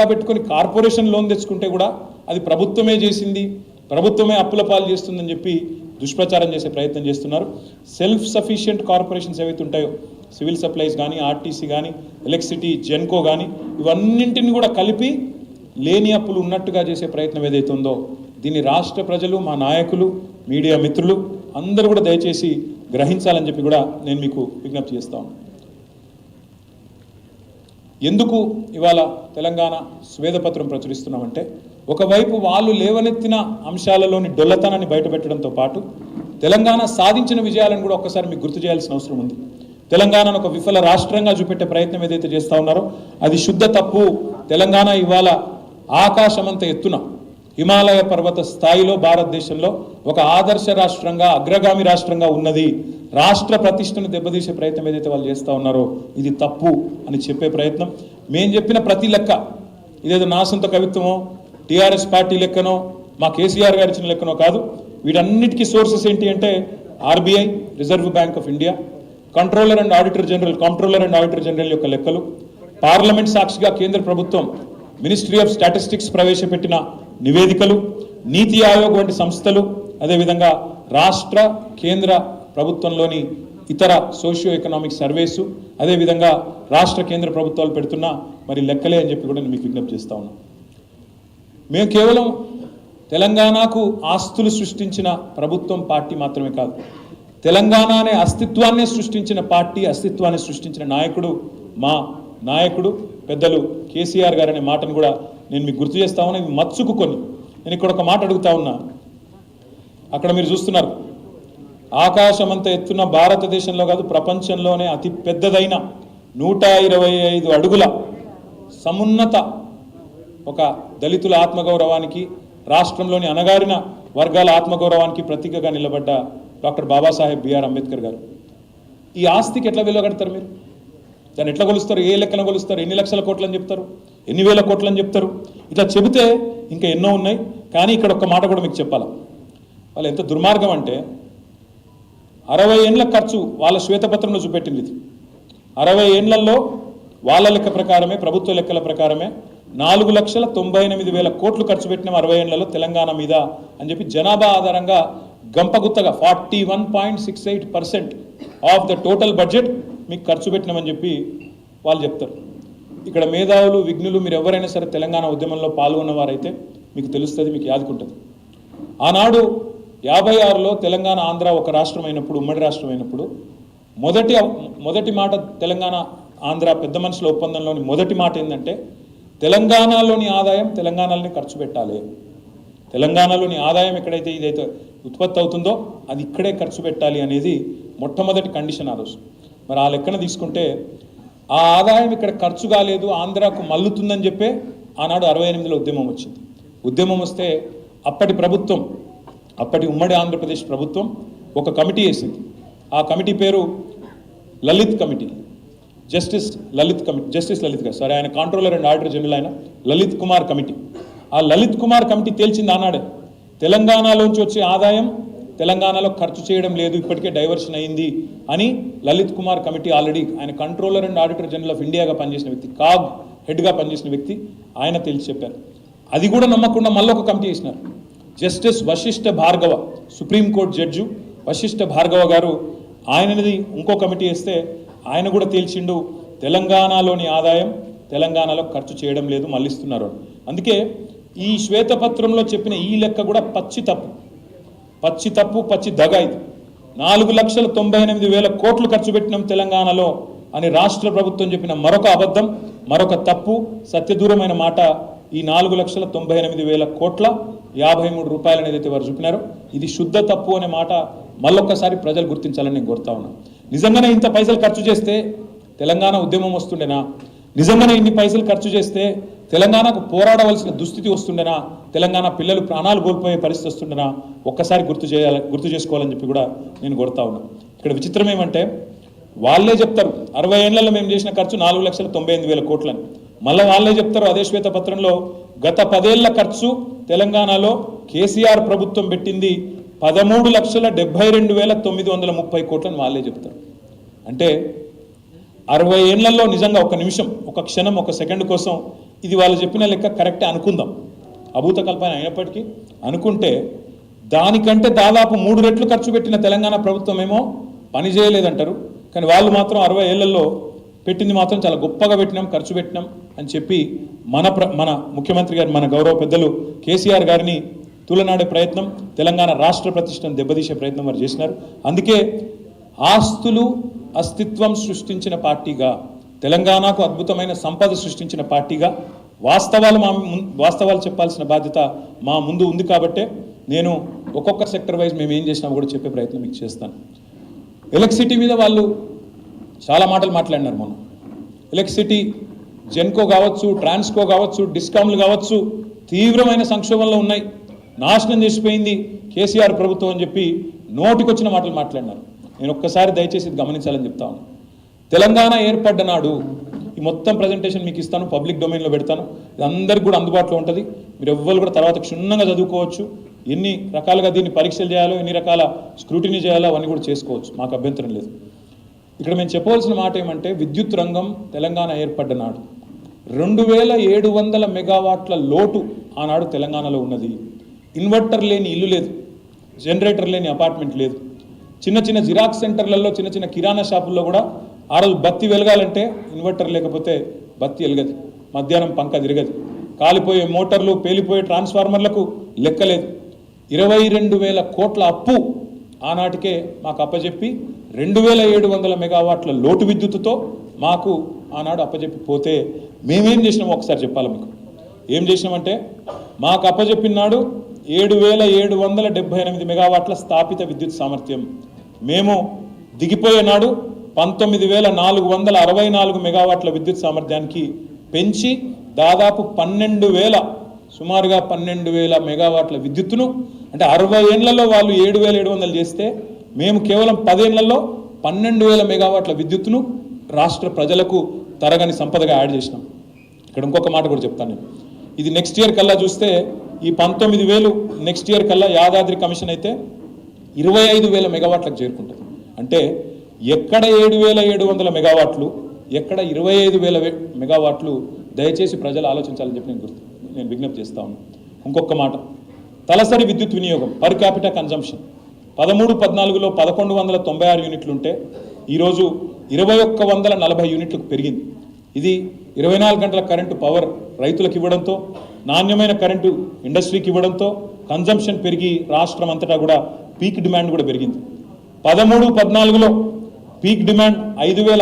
పెట్టుకొని corporation loan తెచ్చుకుంటే కూడా అది ప్రభుత్వమే చేసింది, ప్రభుత్వమే అప్పుల పాలు చేస్తుందని చెప్పి దుష్ప్రచారం చేసే ప్రయత్నం చేస్తున్నారు. సెల్ఫ్ సఫిషియెంట్ కార్పొరేషన్స్ ఏవైతే ఉంటాయో, సివిల్ సప్లైస్ కానీ, ఆర్టీసీ కానీ, ఎలక్ట్రిసిటీ, జెన్కో కానీ, ఇవన్నింటిని కూడా కలిపి లేని అప్పులు ఉన్నట్టుగా చేసే ప్రయత్నం ఏదైతే ఉందో, దీన్ని రాష్ట్ర ప్రజలు, మా నాయకులు, మీడియా మిత్రులు అందరూ కూడా దయచేసి గ్రహించాలని చెప్పి కూడా నేను మీకు విజ్ఞప్తి చేస్తాను. ఎందుకు ఇవాళ తెలంగాణ స్వేదపత్రం ప్రచురిస్తున్నామంటే, ఒకవైపు వాళ్ళు లేవనెత్తిన అంశాలలోని డొల్లతనాన్ని బయటపెట్టడంతో పాటు తెలంగాణ సాధించిన విజయాలను కూడా ఒక్కసారి మీకు గుర్తు చేయాల్సిన అవసరం ఉంది. తెలంగాణను ఒక విఫల రాష్ట్రంగా చూపెట్టే ప్రయత్నం ఏదైతే చేస్తూ ఉన్నారో అది శుద్ధ తప్పు. తెలంగాణ ఇవాళ ఆకాశమంత ఎత్తున, హిమాలయ పర్వత స్థాయిలో భారతదేశంలో ఒక ఆదర్శ రాష్ట్రంగా, అగ్రగామి రాష్ట్రంగా ఉన్నది. రాష్ట్ర ప్రతిష్టను దెబ్బతీసే ప్రయత్నం ఏదైతే వాళ్ళు చేస్తూ ఉన్నారో ఇది తప్పు అని చెప్పే ప్రయత్నం. మేము చెప్పిన ప్రతి లెక్క ఇదేదో నా సొంత కవిత్వమో, టీఆర్ఎస్ పార్టీ లెక్కనో, మా కేసీఆర్ గారు ఇచ్చిన లెక్కనో కాదు. వీటన్నిటికీ సోర్సెస్ ఏంటి అంటే RBI, reserve bank of India, controller and auditor general యొక్క లెక్కలు, పార్లమెంట్ సాక్షిగా కేంద్ర ప్రభుత్వం మినిస్ట్రీ ఆఫ్ స్టాటిస్టిక్స్ ప్రవేశపెట్టిన నివేదికలు, నీతి ఆయోగ్ వంటి సంస్థలు, అదేవిధంగా రాష్ట్ర కేంద్ర ప్రభుత్వంలోని ఇతర సోషియో ఎకనామిక్ సర్వేసు, అదేవిధంగా రాష్ట్ర కేంద్ర ప్రభుత్వాలు పెడుతున్న మరి లెక్కలే అని చెప్పి కూడా నేను మీకు విజ్ఞప్తి చేస్తా ఉన్నాను. మేము కేవలం తెలంగాణకు ఆస్తులు సృష్టించిన ప్రభుత్వం, పార్టీ మాత్రమే కాదు, తెలంగాణ అనే అస్తిత్వాన్ని సృష్టించిన పార్టీ, అస్తిత్వాన్ని సృష్టించిన నాయకుడు మా నాయకుడు పెద్దలు కేసీఆర్ గారు అనే మాటను కూడా నేను మీకు గుర్తు చేస్తా ఉన్నా. ఇది మచ్చుకు కొన్ని నేను ఇక్కడ ఒక మాట అడుగుతా ఉన్నా. అక్కడ మీరు చూస్తున్నారు, ఆకాశమంత ఎత్తున భారతదేశంలో కాదు ప్రపంచంలోనే అతి పెద్దదైన 125 అడుగుల సమున్నత ఒక దళితుల ఆత్మగౌరవానికి, రాష్ట్రంలోని అణగారిన వర్గాల ఆత్మగౌరవానికి ప్రతీకగా నిలబడ్డ డాక్టర్ బాబాసాహెబ్ బిఆర్ అంబేద్కర్ గారు. ఈ ఆస్తికి ఎట్లా విలువగడతారు మీరు? దాన్ని ఎట్లా కొలుస్తారు? ఏ లెక్కన కొలుస్తారు? ఎన్ని లక్షల కోట్లు అని చెప్తారు? ఎన్ని వేల కోట్లు అని చెప్తారు? ఇట్లా చెబితే ఇంకా ఎన్నో ఉన్నాయి. కానీ ఇక్కడ ఒక్క మాట కూడా మీకు చెప్పాలా, వాళ్ళు ఎంత దుర్మార్గం అంటే 60 ఏళ్ళ ఖర్చు వాళ్ళ శ్వేతపత్రంలో చూపెట్టింది. ఇది 60 ఏళ్లలో వాళ్ళ లెక్క ప్రకారమే, ప్రభుత్వ లెక్కల ప్రకారమే 4,98,000 కోట్లు ఖర్చు పెట్టినాం 60 ఏళ్లలో తెలంగాణ మీద అని చెప్పి జనాభా ఆధారంగా గంపగుత్తగా 41.68% ఆఫ్ ద టోటల్ బడ్జెట్ మీకు ఖర్చు పెట్టినామని చెప్పి వాళ్ళు చెప్తారు. ఇక్కడ మేధావులు, విఘ్నులు మీరు ఎవరైనా సరే తెలంగాణ ఉద్యమంలో పాల్గొన్నవారైతే మీకు తెలుస్తుంది, మీకు యాదుకుంటుంది. ఆనాడు 56లో తెలంగాణ, ఆంధ్ర ఒక రాష్ట్రం అయినప్పుడు, ఉమ్మడి రాష్ట్రం అయినప్పుడు మొదటి మాట తెలంగాణ ఆంధ్ర పెద్ద మనుషుల ఒప్పందంలోని మొదటి మాట ఏంటంటే, తెలంగాణలోని ఆదాయం తెలంగాణలోనే ఖర్చు పెట్టాలి. తెలంగాణలోని ఆదాయం ఎక్కడైతే ఇదైతే ఉత్పత్తి అవుతుందో అది ఇక్కడే ఖర్చు పెట్టాలి అనేది మొట్టమొదటి కండిషన్ ఆ రోజు. మరి ఆ లెక్కన తీసుకుంటే ఆ ఆదాయం ఇక్కడ ఖర్చు కాలేదు, ఆంధ్రాకు మల్లుతుందని చెప్పే ఆనాడు 68లో ఉద్యమం వచ్చింది. ఉద్యమం వస్తే అప్పటి ప్రభుత్వం, అప్పటి ఉమ్మడి ఆంధ్రప్రదేశ్ ప్రభుత్వం ఒక కమిటీ వేసింది. ఆ కమిటీ పేరు లలిత్ కమిటీ, జస్టిస్ లలిత్ గారు, సారీ, ఆయన కంట్రోలర్ అండ్ ఆడిటర్ జనరల్ ఆయన లలిత్ కుమార్ కమిటీ. ఆ లలిత్ కుమార్ కమిటీ తేల్చింది ఆనాడే, తెలంగాణలోంచి వచ్చే ఆదాయం తెలంగాణలో ఖర్చు చేయడం లేదు, ఇప్పటికే డైవర్షన్ అయింది అని లలిత్ కుమార్ కమిటీ ఆల్రెడీ, ఆయన controller and auditor general of ఇండియాగా పనిచేసిన వ్యక్తి, కాగ్ హెడ్గా పనిచేసిన వ్యక్తి, ఆయన తేల్చి చెప్పారు. అది కూడా నమ్మకుండా మళ్ళీ ఒక కమిటీ వేసినారు. Justice Vashishtha Bhargava, supreme court judge Vashishtha Bhargava గారు, ఆయనది ఇంకో కమిటీ వేస్తే ఆయన కూడా తేల్చిండు, తెలంగాణలోని ఆదాయం తెలంగాణలో ఖర్చు చేయడం లేదు, మళ్ళిస్తున్నారు. అందుకే ఈ శ్వేతపత్రంలో చెప్పిన ఈ లెక్క కూడా పచ్చి తప్పు, పచ్చి దగ. ఇది 4,98,000 కోట్లు ఖర్చు పెట్టినాం తెలంగాణలో అని రాష్ట్ర ప్రభుత్వం చెప్పిన మరొక అబద్ధం, మరొక తప్పు, సత్యదూరమైన మాట. ఈ 4,98,000 కోట్ల 53 రూపాయలు ఏదైతే వారు చూపినారో ఇది శుద్ధ తప్పు అనే మాట మళ్ళొక్కసారి ప్రజలు గుర్తించాలని నేను కోరుతా ఉన్నాను. నిజంగానే ఇంత పైసలు ఖర్చు చేస్తే తెలంగాణ ఉద్యమం వస్తుండేనా? నిజంగానే ఇన్ని పైసలు ఖర్చు చేస్తే తెలంగాణకు పోరాడవలసిన దుస్థితి వస్తుండేనా? తెలంగాణ పిల్లలు ప్రాణాలు కోల్పోయే పరిస్థితి వస్తుండేనా? ఒక్కసారి గుర్తు చేసుకోవాలని చెప్పి కూడా నేను కోరుతా ఉన్నాను. ఇక్కడ విచిత్రం ఏమంటే, వాళ్ళే చెప్తారు 60 ఏళ్లలో మేము చేసిన ఖర్చు 4,98,000 కోట్లని. మళ్ళీ వాళ్ళే చెప్తారు అదే శ్వేతపత్రంలో, గత 10 ఏళ్ల ఖర్చు తెలంగాణలో కేసీఆర్ ప్రభుత్వం పెట్టింది 13,72,930 కోట్లని వాళ్ళే చెప్తారు. అంటే 60 ఏళ్లలో నిజంగా ఒక నిమిషం, ఒక క్షణం, ఒక సెకండ్ కోసం ఇది వాళ్ళు చెప్పిన లెక్క కరెక్టే అనుకుందాం, అభూత కల్పన అయినప్పటికీ అనుకుంటే దానికంటే దాదాపు 3 రెట్లు ఖర్చు పెట్టిన తెలంగాణ ప్రభుత్వం ఏమో పని చేయలేదంటారు. కానీ వాళ్ళు మాత్రం 60 ఏళ్లలో పెట్టింది మాత్రం చాలా గొప్పగా పెట్టినాం, ఖర్చు పెట్టినాం అని చెప్పి మన ముఖ్యమంత్రి గారు, మన గౌరవ పెద్దలు కేసీఆర్ గారిని తూలనాడే ప్రయత్నం, తెలంగాణ రాష్ట్ర ప్రతిష్టను దెబ్బతీసే ప్రయత్నం వారు చేసినారు. అందుకే ఆస్తులు అస్తిత్వం సృష్టించిన పార్టీగా, తెలంగాణకు అద్భుతమైన సంపద సృష్టించిన పార్టీగా వాస్తవాలు చెప్పాల్సిన బాధ్యత మా ముందు ఉంది. కాబట్టే నేను ఒక్కొక్క సెక్టర్ వైజ్ మేము ఏం చేసినా కూడా చెప్పే ప్రయత్నం మీకు చేస్తాను. ఎలక్ట్రిసిటీ మీద వాళ్ళు చాలా మాటలు మాట్లాడినారు. మొన్న ఎలక్ట్రిసిటీ జెన్కో కావచ్చు, ట్రాన్స్కో కావచ్చు, డిస్కామ్లు కావచ్చు తీవ్రమైన సంక్షోభంలో ఉన్నాయి, నాశనం చేసిపోయింది కేసీఆర్ ప్రభుత్వం అని చెప్పి నోటికొచ్చిన మాటలు మాట్లాడినారు. నేను ఒక్కసారి దయచేసి ఇది గమనించాలని చెప్తా ఉన్నాను. తెలంగాణ ఏర్పడ్డ నాడు ఈ మొత్తం ప్రజెంటేషన్ మీకు ఇస్తాను, పబ్లిక్ డొమైన్లో పెడతాను, ఇది అందరికి కూడా అందుబాటులో ఉంటుంది. మీరు ఎవ్వరు కూడా తర్వాత క్షుణ్ణంగా చదువుకోవచ్చు, ఎన్ని రకాలుగా దీన్ని పరీక్షలు చేయాలో, ఎన్ని రకాల స్క్రూటినీ చేయాలో అవన్నీ కూడా చేసుకోవచ్చు, మాకు అభ్యంతరం లేదు. ఇక్కడ మేము చెప్పవలసిన మాట ఏమంటే, విద్యుత్ రంగం తెలంగాణ ఏర్పడ్డ నాడు 2700 మెగావాట్ల లోటు ఆనాడు తెలంగాణలో ఉన్నది. ఇన్వర్టర్ లేని ఇల్లు లేదు, జనరేటర్ లేని అపార్ట్మెంట్ లేదు. చిన్న చిన్న జిరాక్స్ సెంటర్లలో, చిన్న చిన్న కిరాణా షాపుల్లో కూడా ఆ రోజు బత్తి వెలగాలంటే ఇన్వర్టర్ లేకపోతే బత్తి వెలగదు, మధ్యాహ్నం పంక తిరగదు, కాలిపోయే మోటార్లు, పేలిపోయే ట్రాన్స్ఫార్మర్లకు లెక్కలేదు. 22,000 కోట్ల అప్పు ఆనాటికే మాకు అప్పచెప్పి 2700 మెగావాట్ల లోటు విద్యుత్తుతో మాకు ఆనాడు అప్పచెప్పి పోతే మేమేం చేసినామో ఒకసారి చెప్పాలి మీకు. ఏం చేసినామంటే, మాకు అప్పచెప్పినాడు 7,778 మెగావాట్ల స్థాపిత విద్యుత్ సామర్థ్యం. మేము దిగిపోయే నాడు 19,464 మెగావాట్ల విద్యుత్ సామర్థ్యానికి పెంచి దాదాపు 12,000, సుమారుగా 12,000 మెగావాట్ల విద్యుత్తును, అంటే 60 ఏళ్లలో వాళ్ళు 7,700 చేస్తే మేము కేవలం 10 ఏళ్లలో 12,000 మెగావాట్ల విద్యుత్తును రాష్ట్ర ప్రజలకు తరగని సంపదగా యాడ్ చేసినాం. ఇక్కడ ఇంకొక మాట కూడా చెప్తాను నేను, ఇది నెక్స్ట్ ఇయర్ కల్లా చూస్తే ఈ 19,000 నెక్స్ట్ ఇయర్ కల్లా యాదాద్రి కమిషన్ అయితే 25,000 మెగావాట్లకు చేరుకుంటుంది. అంటే ఎక్కడ 7,700 మెగావాట్లు, ఎక్కడ 25,000 మెగావాట్లు, దయచేసి ప్రజలు ఆలోచించాలని చెప్పి నేను విజ్ఞప్తి చేస్తా ఉన్నాను. ఇంకొక మాట, తలసరి విద్యుత్ వినియోగం పర్ క్యాపిటా కన్జంప్షన్ 13-14లో 1,196 యూనిట్లు ఉంటే ఈరోజు 2,140 యూనిట్లకు పెరిగింది. ఇది 24 గంటల కరెంటు పవర్ రైతులకు ఇవ్వడంతో, నాణ్యమైన కరెంటు ఇండస్ట్రీకి ఇవ్వడంతో కన్జంప్షన్ పెరిగి రాష్ట్రం అంతటా కూడా పీక్ డిమాండ్ కూడా పెరిగింది. 13-14లో పీక్ డిమాండ్ 5,000